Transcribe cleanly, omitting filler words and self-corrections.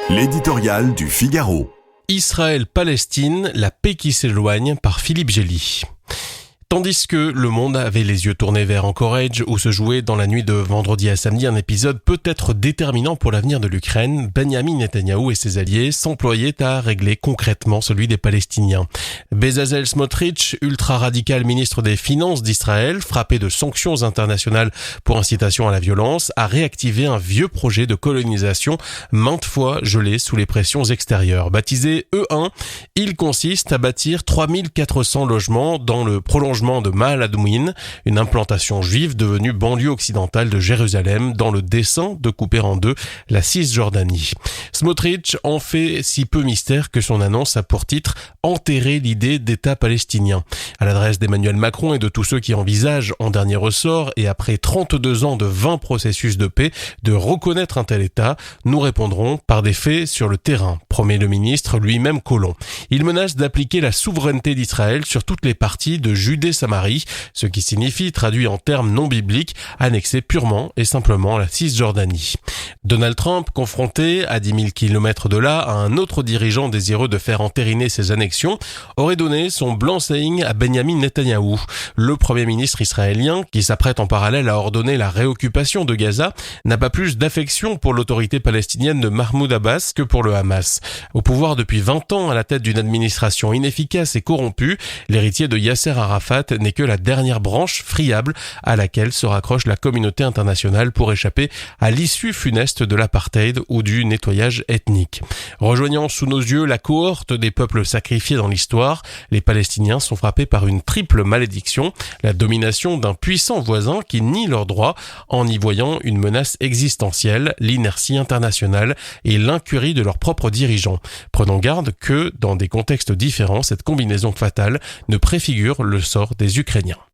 L'éditorial du Figaro. Israël-Palestine, la paix qui s'éloigne par Philippe Gély. Tandis que le monde avait les yeux tournés vers Anchorage, où se jouait dans la nuit de vendredi à samedi un épisode peut-être déterminant pour l'avenir de l'Ukraine, Benyamin Netanyahou et ses alliés s'employaient à régler concrètement celui des Palestiniens. Bezalel Smotrich, ultra-radical ministre des Finances d'Israël, frappé de sanctions internationales pour incitation à la violence, a réactivé un vieux projet de colonisation maintes fois gelé sous les pressions extérieures. Baptisé E1, il consiste à bâtir 3400 logements dans le prolongement de Maal Adumim, une implantation juive devenue banlieue occidentale de Jérusalem, dans le dessein de couper en deux la Cisjordanie. Smotrich en fait si peu mystère que son annonce a pour titre « Enterrer l'idée d'État palestinien ». À l'adresse d'Emmanuel Macron et de tous ceux qui envisagent, en dernier ressort, et après 32 ans de vains processus de paix, de reconnaître un tel État, nous répondrons par des faits sur le terrain, promet le ministre lui-même colon. Il menace d'appliquer la souveraineté d'Israël sur toutes les parties de Judée-Samarie, ce qui signifie, traduit en termes non bibliques, annexer purement et simplement la Cisjordanie. Donald Trump, confronté à 10 000 km de là à un autre dirigeant désireux de faire entériner ses annexions, aurait donné son blanc-seing à Benyamin Netanyahou. Le premier ministre israélien, qui s'apprête en parallèle à ordonner la réoccupation de Gaza, n'a pas plus d'affection pour l'autorité palestinienne de Mahmoud Abbas que pour le Hamas. Au pouvoir depuis 20 ans, à la tête d'une administration inefficace et corrompue, l'héritier de Yasser Arafat n'est que la dernière branche friable à laquelle se raccroche la communauté internationale pour échapper à l'issue funeste de l'apartheid ou du nettoyage ethnique. Rejoignant sous nos yeux la cohorte des peuples sacrifiés dans l'histoire, les Palestiniens sont frappés par une triple malédiction, la domination d'un puissant voisin qui nie leurs droits en y voyant une menace existentielle, l'inertie internationale et l'incurie de leurs propres dirigeants. Prenons garde que, dans des contextes différents, cette combinaison fatale ne préfigure le sort des Ukrainiens.